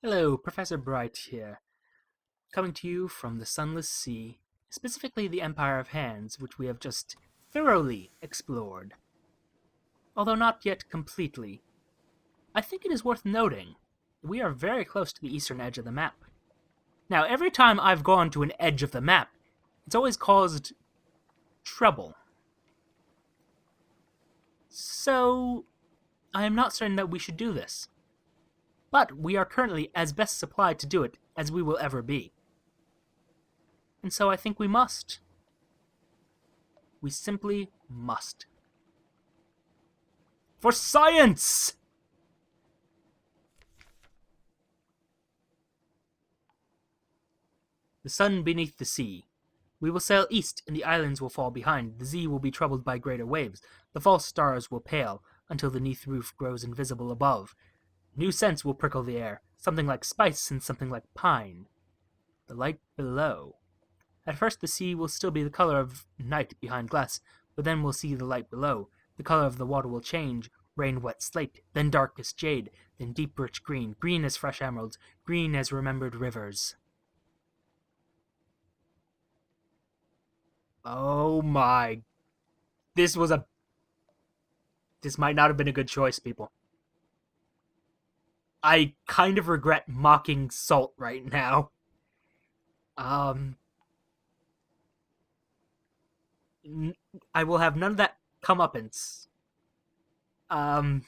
Hello, Professor Bright here, coming to you from the Sunless Sea, specifically the Empire of Hands, which we have just thoroughly explored. Although not yet completely, I think it is worth noting we are very close to the eastern edge of the map. Now, every time I've gone to an edge of the map, it's always caused trouble. So, I am not certain that we should do this. But we are currently as best supplied to do it as we will ever be. And so I think we must. We simply must. For science! The sun beneath the sea. We will sail east, and the islands will fall behind. The sea will be troubled by greater waves. The false stars will pale, until the neath roof grows invisible above. New scents will prickle the air, something like spice and something like pine. The light below. At first the sea will still be the color of night behind glass, but then we'll see the light below. The color of the water will change, rain wet slate, then darkest jade, then deep rich green, green as fresh emeralds, green as remembered rivers. Oh my. This might not have been a good choice, people. I kind of regret mocking salt right now. I will have none of that comeuppance. I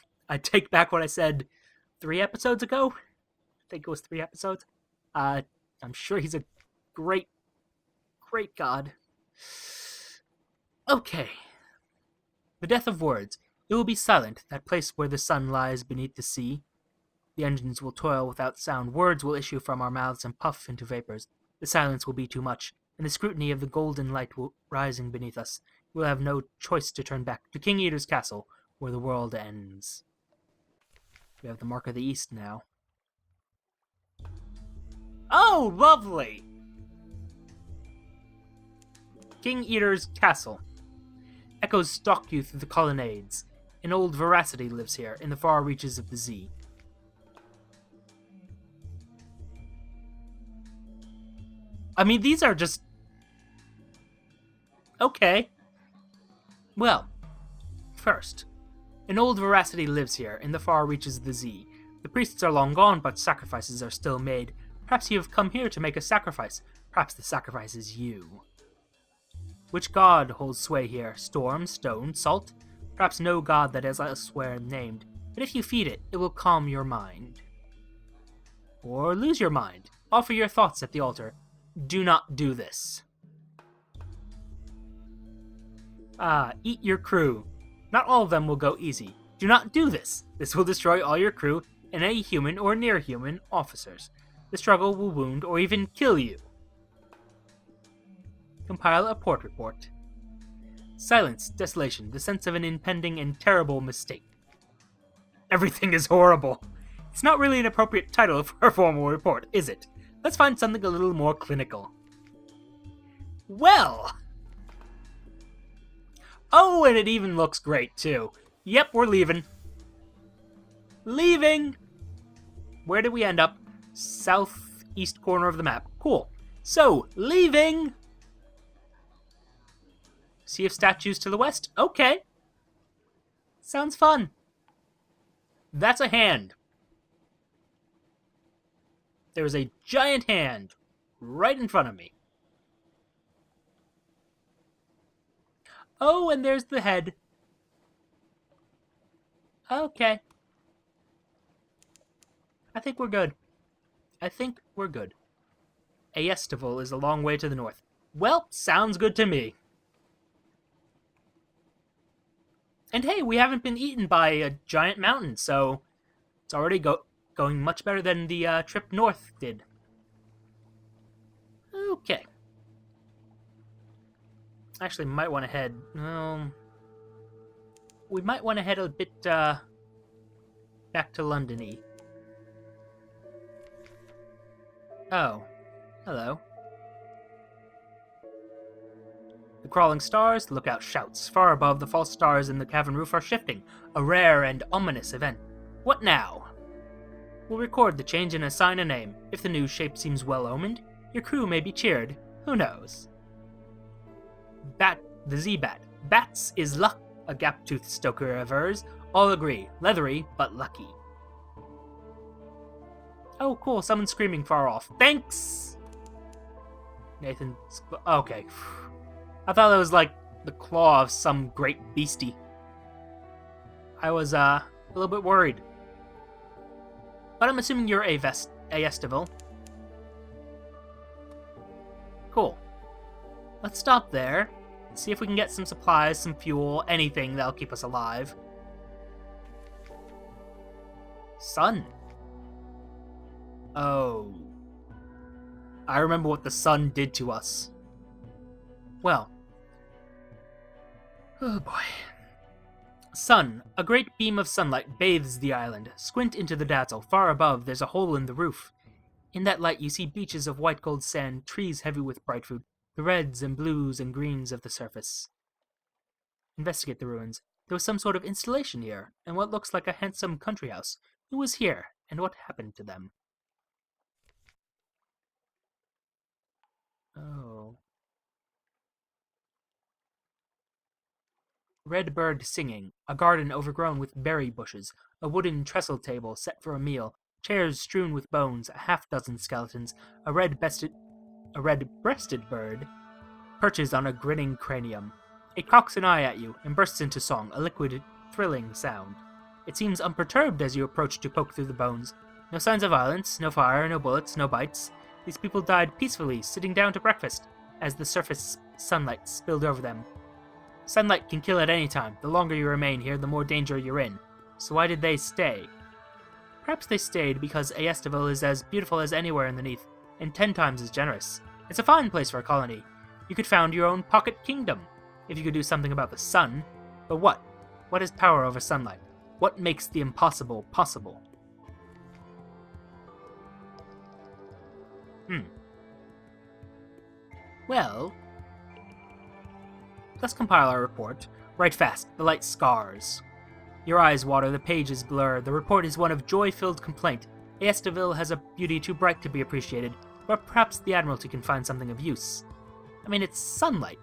take back what I said 3 episodes ago. I think it was 3 episodes. I'm sure he's a great god. Okay. The death of words. It will be silent, that place where the sun lies beneath the sea. The engines will toil without sound. Words will issue from our mouths and puff into vapors. The silence will be too much, and the scrutiny of the golden light will rising beneath us. We will have no choice to turn back to King Eater's castle, where the world ends. We have the Mark of the East now. Oh, lovely! King Eater's castle. Echoes stalk you through the colonnades. An old veracity lives here, in the far reaches of the sea. I mean, these are just... okay. Well, first, an old veracity lives here, in the far reaches of the sea. The priests are long gone, but sacrifices are still made. Perhaps you have come here to make a sacrifice. Perhaps the sacrifice is you. Which god holds sway here? Storm, stone, salt? Perhaps no god that is elsewhere named. But if you feed it, it will calm your mind. Or lose your mind. Offer your thoughts at the altar. Do not do this. Eat your crew. Not all of them will go easy. Do not do this. This will destroy all your crew and any human or near-human officers. The struggle will wound or even kill you. Compile a port report. Silence, desolation, the sense of an impending and terrible mistake. Everything is horrible. It's not really an appropriate title for a formal report, is it? Let's find something a little more clinical. Well! Oh, and it even looks great, too. Yep, we're leaving. Leaving! Where did we end up? Southeast corner of the map. Cool. So, leaving! Sea of statues to the west? Okay. Sounds fun. That's a hand. There is a giant hand right in front of me. Oh, and there's the head. Okay. I think we're good. Aestival is a long way to the north. Well, sounds good to me. And hey, we haven't been eaten by a giant mountain, so it's already going much better than the trip north did. Okay. Actually, might want to head... we might want to head a bit back to London-y. Oh. Hello. The crawling stars, the lookout shouts. Far above, the false stars in the cavern roof are shifting. A rare and ominous event. What now? We'll record the change and assign a name. If the new shape seems well-omened, your crew may be cheered. Who knows? The Z-Bat. Bats is luck, a gap-toothed stoker avers. All agree. Leathery, but lucky. Oh, cool. Someone's screaming far off. Thanks! Nathan... Okay. I thought that was like the claw of some great beastie. I was, a little bit worried. But I'm assuming you're a Estival. Cool. Let's stop there. See if we can get some supplies, some fuel, anything that'll keep us alive. Sun. Oh. I remember what the sun did to us. Well. Oh boy. Sun. A great beam of sunlight bathes the island. Squint into the dazzle. Far above, there's a hole in the roof. In that light, you see beaches of white gold sand, trees heavy with bright fruit, the reds and blues and greens of the surface. Investigate the ruins. There was some sort of installation here, and what looks like a handsome country house. Who was here, and what happened to them? Oh. Red bird singing, a garden overgrown with berry bushes, a wooden trestle table set for a meal, chairs strewn with bones, a half-dozen skeletons, a red-breasted bird perches on a grinning cranium. It cocks an eye at you and bursts into song, a liquid, thrilling sound. It seems unperturbed as you approach to poke through the bones. No signs of violence, no fire, no bullets, no bites. These people died peacefully, sitting down to breakfast, as the surface sunlight spilled over them. Sunlight can kill at any time. The longer you remain here, the more danger you're in. So why did they stay? Perhaps they stayed because Estival is as beautiful as anywhere in the Neath, and 10 times as generous. It's a fine place for a colony. You could found your own pocket kingdom, if you could do something about the sun. But what? What is power over sunlight? What makes the impossible possible? Well, let's compile our report. Write fast. The light scars. Your eyes water, the pages blur. The report is one of joy-filled complaint. Estival has a beauty too bright to be appreciated, but perhaps the Admiralty can find something of use. I mean, it's sunlight,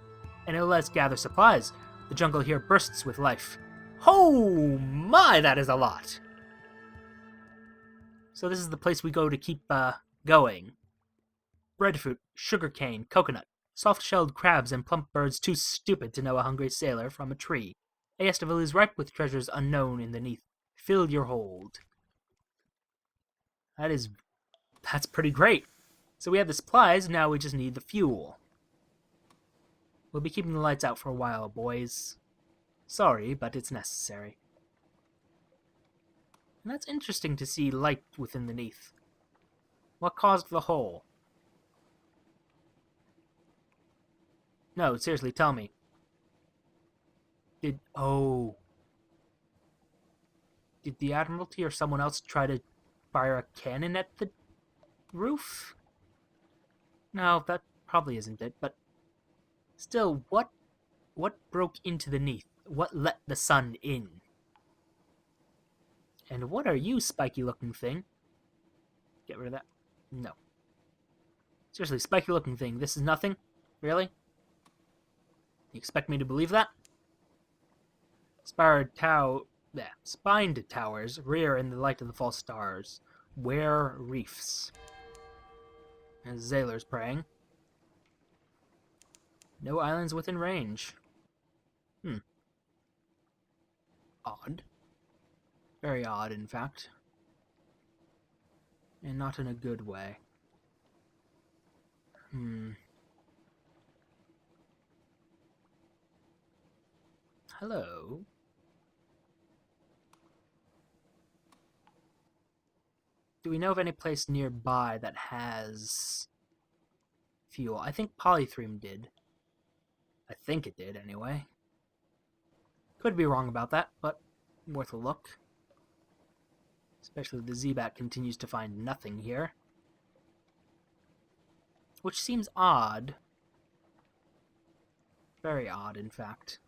and it'll let us gather supplies. The jungle here bursts with life. Oh my, that is a lot! So this is the place we go to keep, going. Breadfruit, sugarcane, coconut, soft-shelled crabs and plump birds too stupid to know a hungry sailor from a tree. Estival is ripe with treasures unknown in the Neath. Fill your hold. That's pretty great. So we have the supplies, now we just need the fuel. We'll be keeping the lights out for a while, boys. Sorry, but it's necessary. And that's interesting to see light within the Neath. What caused the hole? No, seriously, tell me. Did the Admiralty or someone else try to fire a cannon at the roof? No, that probably isn't it, but still, what broke into the Neath? What let the sun in? And what are you, spiky-looking thing? Get rid of that. No. Seriously, spiky-looking thing, this is nothing? Really? You expect me to believe that? Spined towers rear in the light of the false stars. Where reefs? And sailors praying. No islands within range. Odd. Very odd, in fact. And not in a good way. Hello? Do we know of any place nearby that has fuel? I think Polythreme did. I think it did, anyway. Could be wrong about that, but worth a look. Especially the Z-Bat continues to find nothing here. Which seems odd. Very odd, in fact.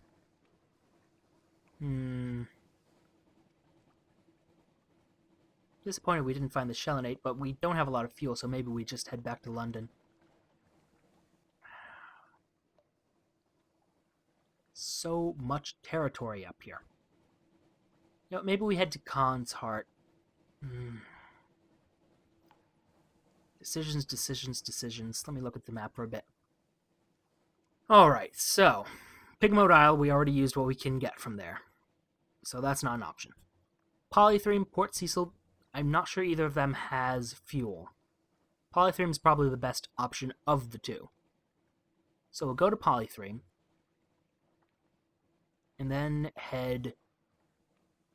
Disappointed we didn't find the Shellinate, but we don't have a lot of fuel, so maybe we just head back to London. So much territory up here. You know, maybe we head to Khan's Heart. Decisions, decisions, decisions. Let me look at the map for a bit. Alright, so Pigmote Isle, we already used what we can get from there. So that's not an option. Polythreme, Port Cecil, I'm not sure either of them has fuel. Polythreme is probably the best option of the two. So we'll go to Polythreme. And then head...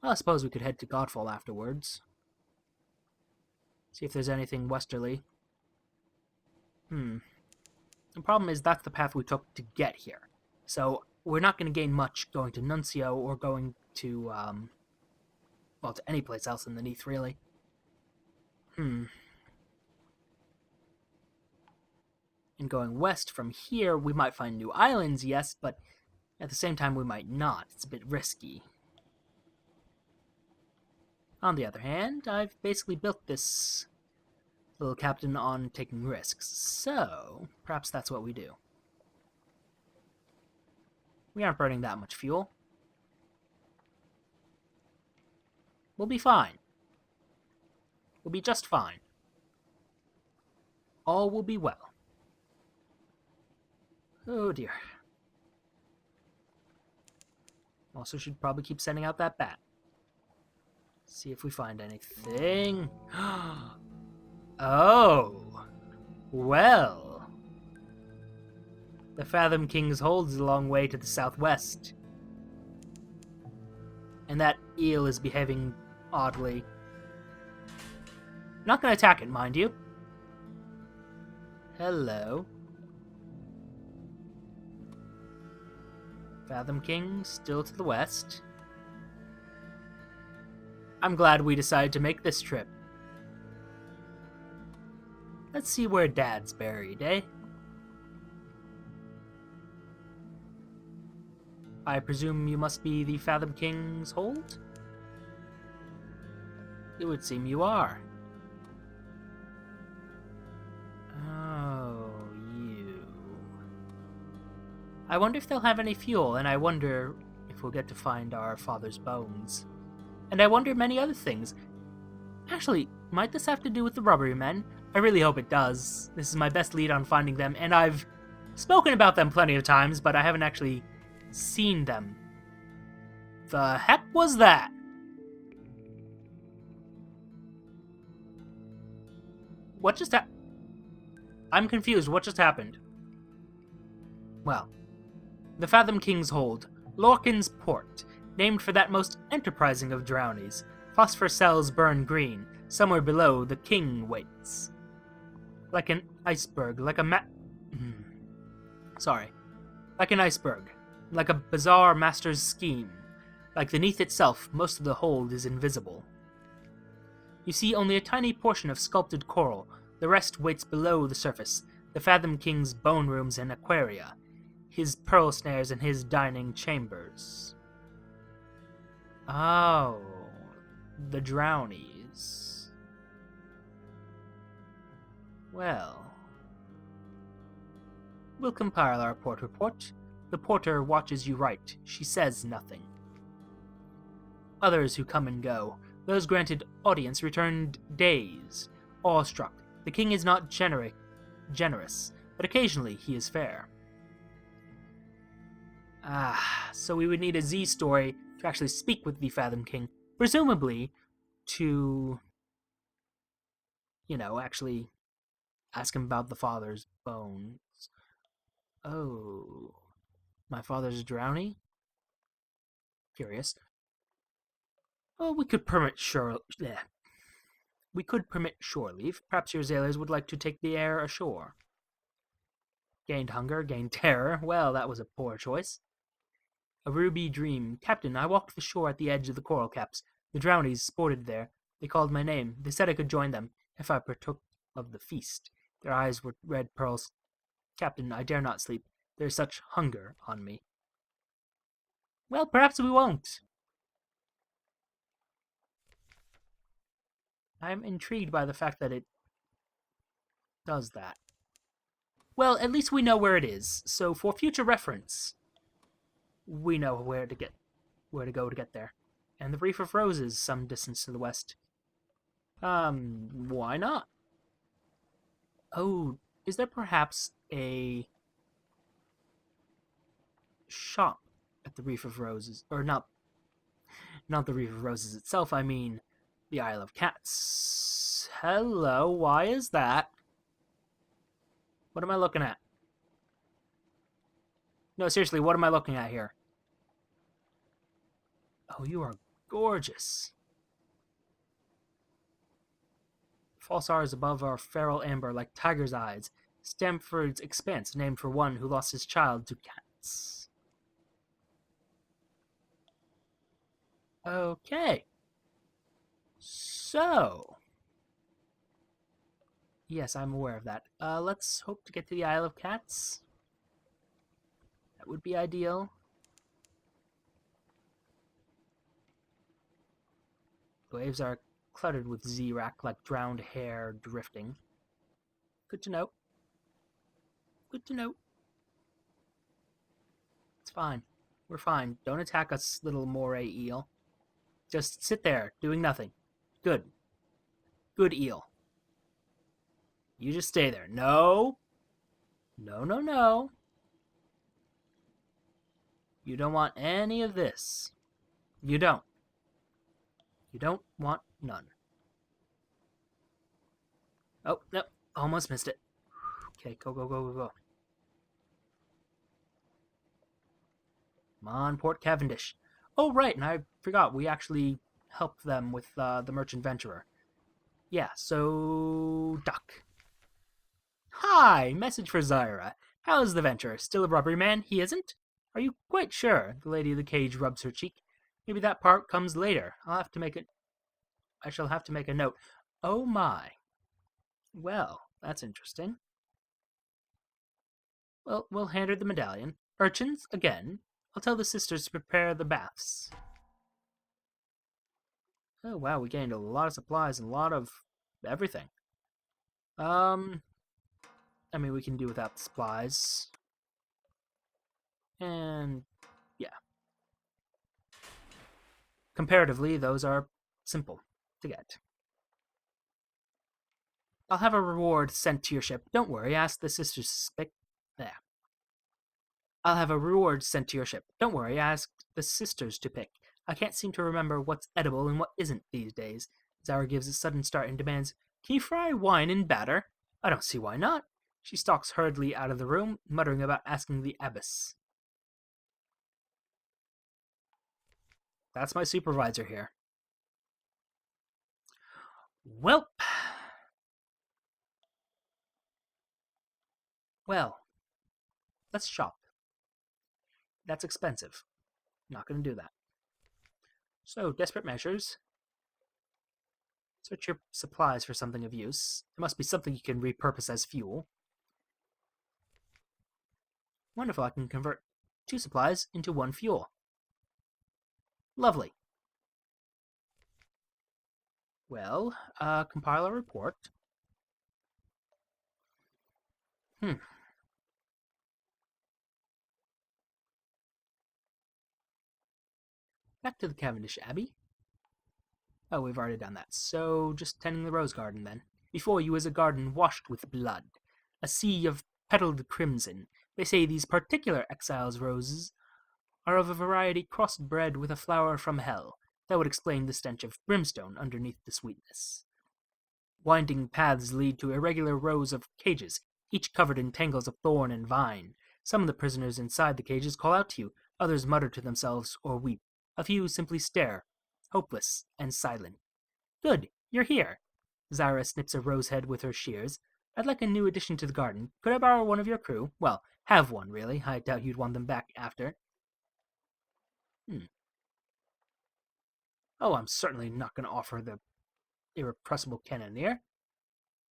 Well, I suppose we could head to Godfall afterwards. See if there's anything westerly. The problem is that's the path we took to get here. So we're not going to gain much going to Nuncio or going to, well, to any place else in the Neath, really. And going west from here, we might find new islands, yes, but at the same time we might not. It's a bit risky. On the other hand, I've basically built this little captain on taking risks, so perhaps that's what we do. We aren't burning that much fuel. We'll be fine. We'll be just fine. All will be well. Oh dear. Also should probably keep sending out that bat. See if we find anything. Oh! Well. The Fathom King's Hold is a long way to the southwest. And that eel is behaving oddly. Not gonna attack it, mind you. Hello. Fathom King, still to the west. I'm glad we decided to make this trip. Let's see where Dad's buried, eh? I presume you must be the Fathom King's Hold? It would seem you are. Oh, you. I wonder if they'll have any fuel, and I wonder if we'll get to find our father's bones. And I wonder many other things. Actually, might this have to do with the rubbery men? I really hope it does. This is my best lead on finding them, and I've spoken about them plenty of times, but I haven't actually seen them. The heck was that? What just happened? I'm confused. What just happened? Well, the Fathom King's Hold, Lorcan's Port, named for that most enterprising of drownies. Phosphor cells burn green. Somewhere below, the king waits. Like an iceberg, like a like an iceberg. Like a bizarre master's scheme. Like the Neath itself, most of the hold is invisible. You see only a tiny portion of sculpted coral. The rest waits below the surface. The Fathom King's bone rooms and aquaria. His pearl snares and his dining chambers. Oh, the drownies. Well, we'll compile our port report. The porter watches you write. She says nothing. Others who come and go. Those granted audience returned dazed, awestruck. The king is not generous, but occasionally he is fair. So we would need a Z story to actually speak with the Fathom King, presumably to, actually ask him about the father's bones. Oh, my father's drowning? Curious. Oh, we could permit shore leave. Perhaps your sailors would like to take the air ashore. Gained hunger, gained terror. Well, that was a poor choice. A ruby dream. Captain, I walked the shore at the edge of the coral caps. The drownies sported there. They called my name. They said I could join them, if I partook of the feast. Their eyes were red pearls. Captain, I dare not sleep. There is such hunger on me. Well, perhaps we won't. I'm intrigued by the fact that it does that. Well, at least we know where it is, so for future reference, we know where to go to get there. And the Reef of Roses, some distance to the west. Why not? Oh, is there perhaps a shop at the Reef of Roses? Or not the Reef of Roses itself, I mean the Isle of Cats. Hello, why is that? What am I looking at? No, seriously, what am I looking at here? Oh, you are gorgeous. False R's above are feral amber like tiger's eyes. Stamford's Expanse, named for one who lost his child to cats. Okay. So. Yes, I'm aware of that. Let's hope to get to the Isle of Cats. That would be ideal. The waves are cluttered with Z-rack like drowned hair drifting. Good to know. Good to know. It's fine. We're fine. Don't attack us, little moray eel. Just sit there, doing nothing. Good. Good eel. You just stay there. No. No, no, no. You don't want any of this. You don't. You don't want none. Oh, no. Almost missed it. Okay, go, go, go, go, go. Come on, Port Cavendish. Oh, right, and I forgot. We actually helped them with the Merchant Venturer. Yeah, so... Duck. Hi! Message for Zyra. How's the Venturer? Still a rubbery man? He isn't? Are you quite sure? The lady of the cage rubs her cheek. Maybe that part comes later. I shall have to make a note. Oh my. Well, that's interesting. Well, we'll hand her the medallion. Urchins, again. I'll tell the sisters to prepare the baths. Oh wow, we gained a lot of supplies and a lot of everything. I mean, we can do without the supplies. And yeah. Comparatively, those are simple to get. I'll have a reward sent to your ship. Don't worry, ask the sisters to pick. Yeah. I'll have a reward sent to your ship. Don't worry, ask the sisters to pick. I can't seem to remember what's edible and what isn't these days. Zara gives a sudden start and demands, Can you fry wine in batter? I don't see why not. She stalks hurriedly out of the room, muttering about asking the abbess. That's my supervisor here. Well. Well. Let's shop. That's expensive. Not going to do that. So, desperate measures. Search your supplies for something of use. There must be something you can repurpose as fuel. Wonderful, I can convert 2 supplies into 1 fuel. Lovely. Well, compile a report. Back to the Cavendish Abbey. Oh, we've already done that. So, just tending the rose garden then. Before you is a garden washed with blood. A sea of petaled crimson. They say these particular exile's roses are of a variety crossbred with a flower from hell. That would explain the stench of brimstone underneath the sweetness. Winding paths lead to irregular rows of cages, each covered in tangles of thorn and vine. Some of the prisoners inside the cages call out to you, others mutter to themselves or weep. A few simply stare, hopeless and silent. Good, you're here. Zara snips a rose head with her shears. I'd like a new addition to the garden. Could I borrow one of your crew? Well, have one, really. I doubt you'd want them back after. Oh, I'm certainly not going to offer the irrepressible cannoneer.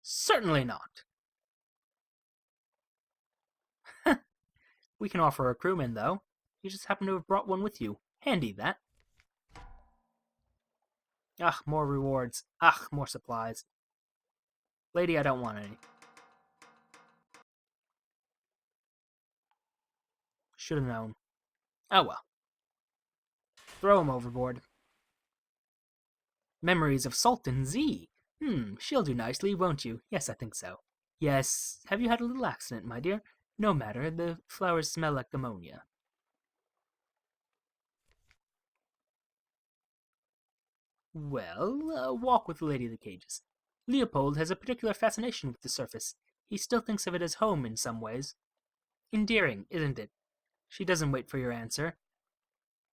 Certainly not. We can offer a crewman, though. You just happen to have brought one with you. Handy, that. Ah, more rewards. Ah, more supplies. Lady, I don't want any. Should have known. Oh well. Throw him overboard. Memories of Sultan Z. She'll do nicely, won't you? Yes, I think so. Yes, have you had a little accident, my dear? No matter, the flowers smell like ammonia. Well, a walk with the Lady of the Cages. Leopold has a particular fascination with the surface. He still thinks of it as home in some ways. Endearing, isn't it? She doesn't wait for your answer.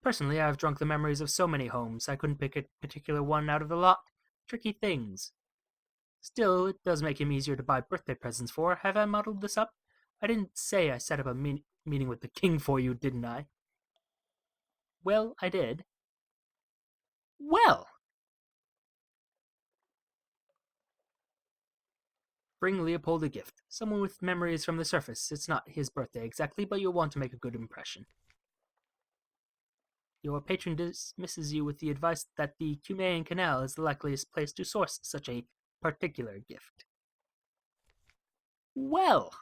Personally, I've drunk the memories of so many homes, I couldn't pick a particular one out of the lot. Tricky things. Still, it does make him easier to buy birthday presents for. Have I muddled this up? I didn't say I set up a meeting with the king for you, didn't I? Well, I did. Well! Bring Leopold a gift. Someone with memories from the surface. It's not his birthday exactly, but you'll want to make a good impression. Your patron dismisses you with the advice that the Cumaean Canal is the likeliest place to source such a particular gift. Well,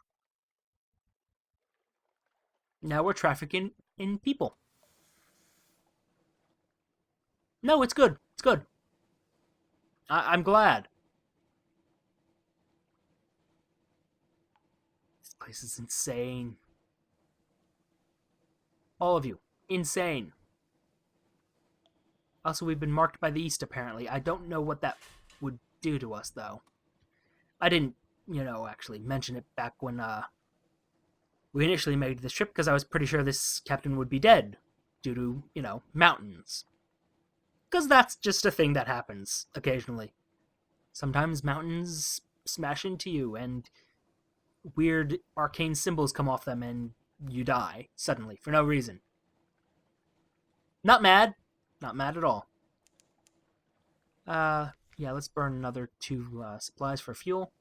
now we're trafficking in people. No, it's good. It's good. I'm glad. This place is insane. All of you. Insane. Also, we've been marked by the East, apparently. I don't know what that would do to us, though. I didn't, actually mention it back when we initially made this trip because I was pretty sure this captain would be dead due to, mountains. Because that's just a thing that happens occasionally. Sometimes mountains smash into you and weird arcane symbols come off them and you die suddenly for no reason. Not mad. Not mad at all. Yeah, let's burn another two supplies for fuel,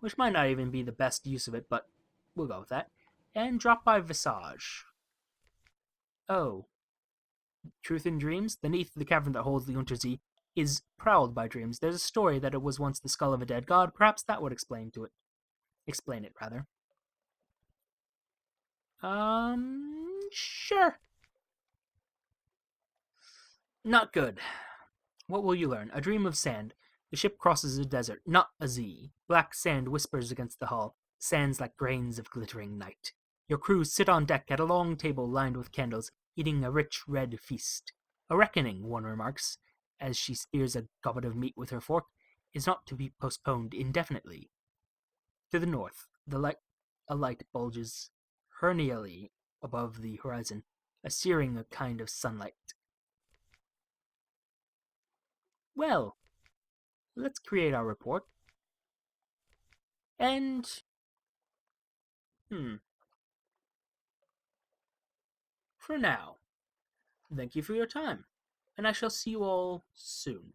which might not even be the best use of it, but we'll go with that. And drop by Visage. Oh, truth in dreams? Beneath the cavern that holds the Untersee is prowled by dreams. There's a story that it was once the skull of a dead god. Perhaps that would explain it. Explain it, rather. Sure. Not good. What will you learn? A dream of sand. The ship crosses a desert, not a Z. Black sand whispers against the hull, sands like grains of glittering night. Your crew sit on deck at a long table lined with candles, eating a rich red feast. A reckoning, one remarks, as she spears a gobbet of meat with her fork, is not to be postponed indefinitely. To the north, a light bulges hernially above the horizon, a searing kind of sunlight. Well, let's create our report. And, hmm, for now, thank you for your time, and I shall see you all soon.